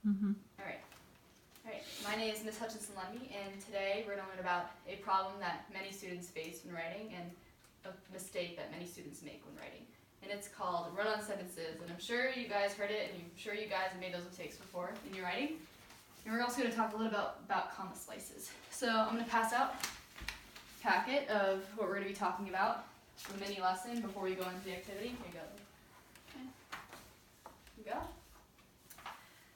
Mm-hmm. All right. All right. My name is Miss Hutchinson Lemby, and today we're going to learn about a problem that many students face when writing and a mistake that many students make when writing. And it's called run-on sentences. And I'm sure you guys heard it, and I'm sure you guys have made those mistakes before in your writing. And we're also going to talk a little about comma splices. So I'm going to pass out a packet of what we're going to be talking about, a mini lesson before we go into the activity. Here you go. Okay. Here you go.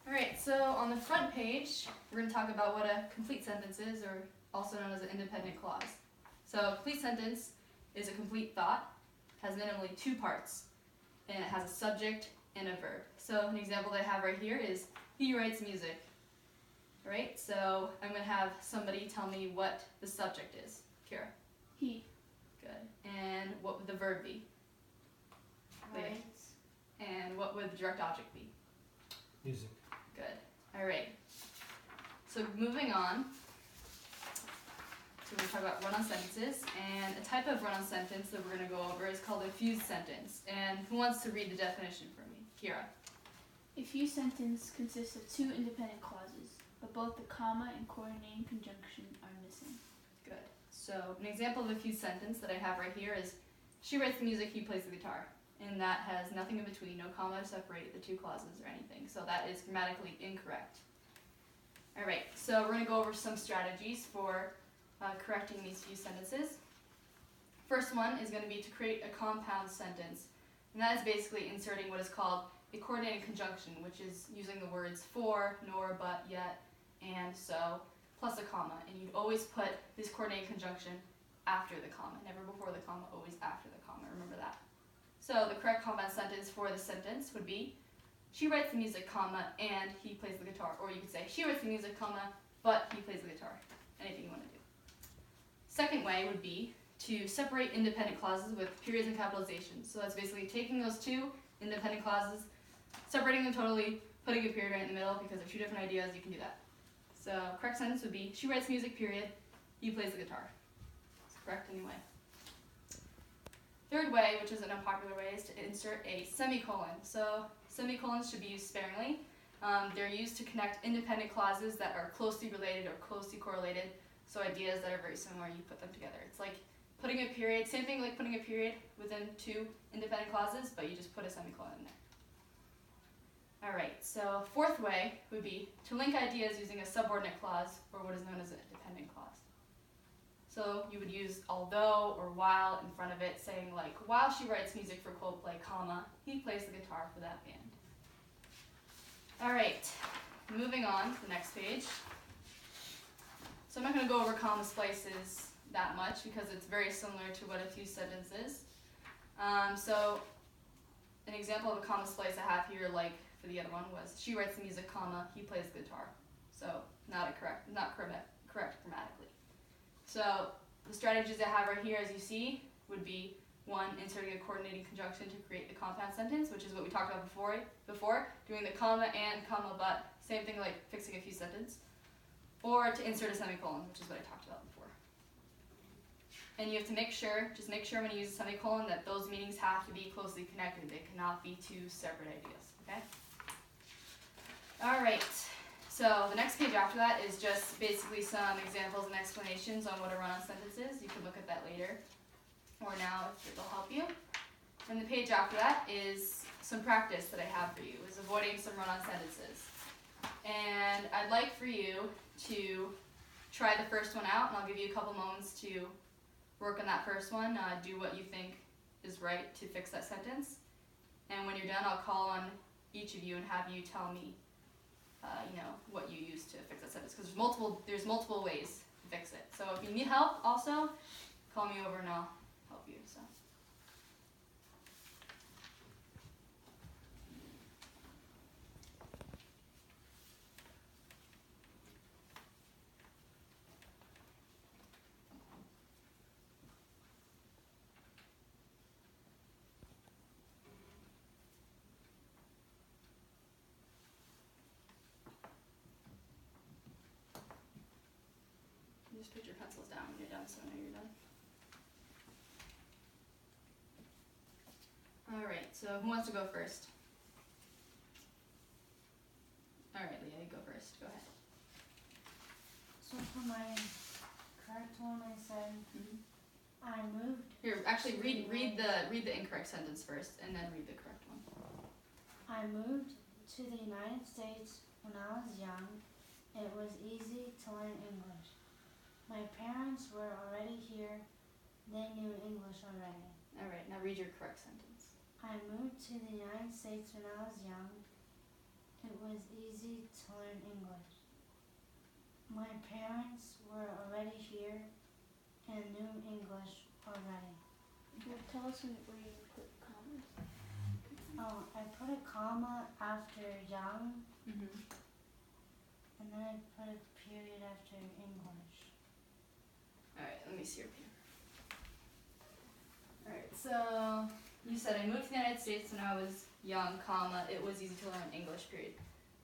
Alright, so on the front page, we're going to talk about what a complete sentence is, or also known as an independent clause. So a complete sentence is a complete thought, has minimally two parts, and it has a subject and a verb. So an example that I have right here is, he writes music. Alright, so I'm going to have somebody tell me what the subject is. Kira. He Good. And what would the verb be? writes. And what would the direct object be? Music. Good. Alright. So moving on. So we're going to talk about run-on sentences. And a type of run-on sentence that we're going to go over is called a fused sentence. And who wants to read the definition for me? Kira. A fused sentence consists of two independent clauses, but both the comma and coordinating conjunction are missing. Good. So an example of a fused sentence that I have right here is, she writes the music, he plays the guitar. And that has nothing in between, no comma to separate the two clauses or anything. So that is grammatically incorrect. Alright, so we're going to go over some strategies for correcting these fused sentences. First one is going to be to create a compound sentence. And that is basically inserting what is called a coordinating conjunction, which is using the words for, nor, but, yet, and, so, plus a comma. And you'd always put this coordinating conjunction after the comma. Never before the comma, always after the comma. Remember that. So the correct compound sentence for the sentence would be, she writes the music, comma, and he plays the guitar. Or you could say, she writes the music, comma, but he plays the guitar. Anything you want to do. Second way would be to separate independent clauses with periods and capitalizations. So that's basically taking those two independent clauses, separating them totally, putting a period right in the middle, because they're two different ideas, you can do that. So correct sentence would be, she writes music, period, he plays the guitar. It's correct anyway. Third way, which is an unpopular way, is to insert a semicolon. So semicolons should be used sparingly. They're used to connect independent clauses that are closely related or closely correlated. So ideas that are very similar, you put them together. It's like putting a period, same thing like putting a period within two independent clauses, but you just put a semicolon in there. Alright, so fourth way would be to link ideas using a subordinate clause, or what is known as a dependent clause. So you would use although or while in front of it, saying like, while she writes music for Coldplay, comma, he plays the guitar for that band. Alright, moving on to the next page. So I'm not going to go over comma splices that much because it's very similar to what a fused sentence is. So an example of a comma splice I have here, like for the other one, was she writes the music, comma, he plays the guitar. So not correct grammatically. So the strategies I have right here, as you see, would be one, inserting a coordinating conjunction to create the compound sentence, which is what we talked about before, doing the comma and comma but, same thing like fixing a fused sentence, or to insert a semicolon, which is what I talked about before. And you have to make sure, just make sure when you use a semicolon that those meanings have to be closely connected. They cannot be two separate ideas, okay? Alright. So the next page after that is just basically some examples and explanations on what a run-on sentence is. You can look at that later or now if it'll help you. And the page after that is some practice that I have for you, is avoiding some run-on sentences. And I'd like for you to try the first one out, and I'll give you a couple moments to work on that first one, do what you think is right to fix that sentence. And when you're done, I'll call on each of you and have you tell me what you use to fix that sentence, because there's multiple ways to fix it. So if you need help, also call me over and I'll help you. So. Just put your pencils down when you're done, so I know you're done. Alright, so who wants to go first? Alright, Yeah, you go first. Go ahead. So for my correct one, I said Mhm. I moved. Here, actually, read the incorrect sentence first, and then read the correct one. I moved to the United States when I was young. It was easy to learn English. My parents were already here. They knew English already. All right, now read your correct sentence. I moved to the United States when I was young. It was easy to learn English. My parents were already here and knew English already. Well, tell us where you put commas. Oh, I put a comma after young, Mhm. and then I put a period after English. All right, let me see your pen. All right, so you said I moved to the United States when I was young, comma, it was easy to learn English, period.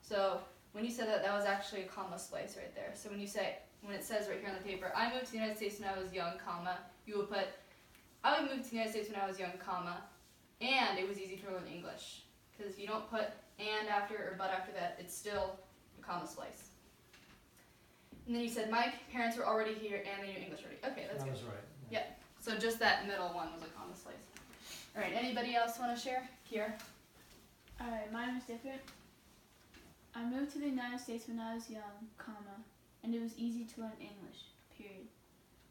So when you said that, that was actually a comma splice right there. So when it says right here on the paper, I moved to the United States when I was young, comma, you will put, I moved to the United States when I was young, comma, and it was easy to learn English. Because if you don't put and after or but after that, it's still a comma splice. And then you said my parents were already here and they knew English already. Okay, that's That good. was right. Yeah. So just that middle one was a comma slice. All right, anybody else want to share? Kiera? Alright, mine was different. I moved to the United States when I was young, comma, and it was easy to learn English, period.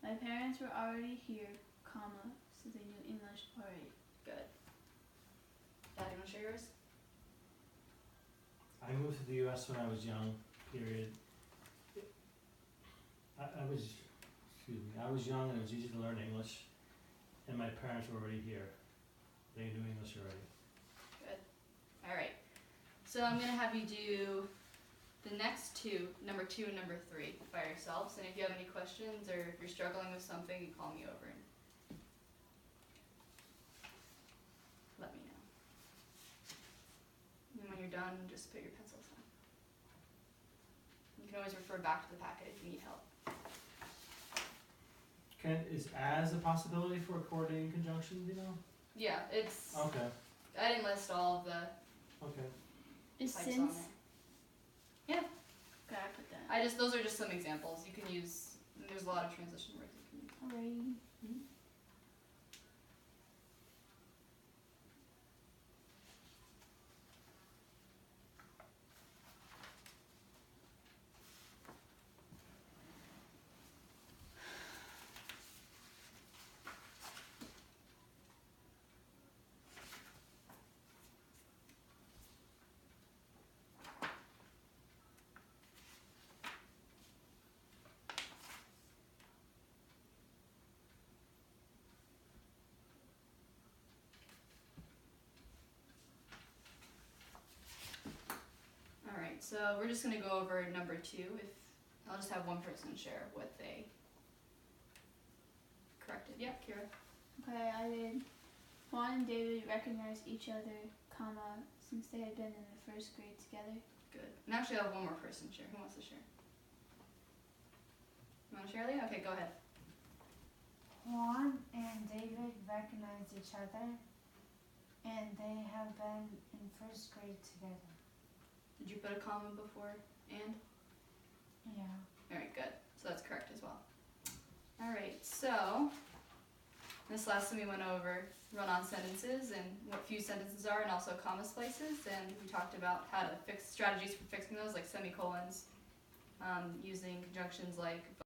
My parents were already here, comma, so they knew English already. Good. Dad, you want to share yours? I moved to the U.S. when I was young. Period. I was young and it was easy to learn English, and my parents were already here. They knew English already. Good. All right. So I'm gonna have you do the next two, number 2 and number 3, by yourselves. And if you have any questions or if you're struggling with something, you call me over and let me know. And when you're done, just put your pencils on. You can always refer back to the packet if you need help. Is as a possibility for a coordinating conjunction? Do you know? Yeah, it's. Okay. I didn't list all of the Okay. Is types on since? there. Okay, I put that. Those are just some examples. You can use. There's a lot of transition words you can use. Alrighty. Alright, so we're just gonna go over number 2. I'll just have one person share what they corrected. Yeah, Kira. Okay, I did. Juan and David recognized each other, comma, since they had been in the first grade together. Good. And actually I'll have one more person share. Who wants to share? You wanna share, Leah? Okay, go ahead. Juan and David recognized each other, and they have been in first grade together. Did you put a comma before and? Yeah. Alright, good. So that's correct as well. Alright, so this last time we went over run-on sentences and what few sentences are and also comma splices, and we talked about how to fix strategies for fixing those, like semicolons, using conjunctions like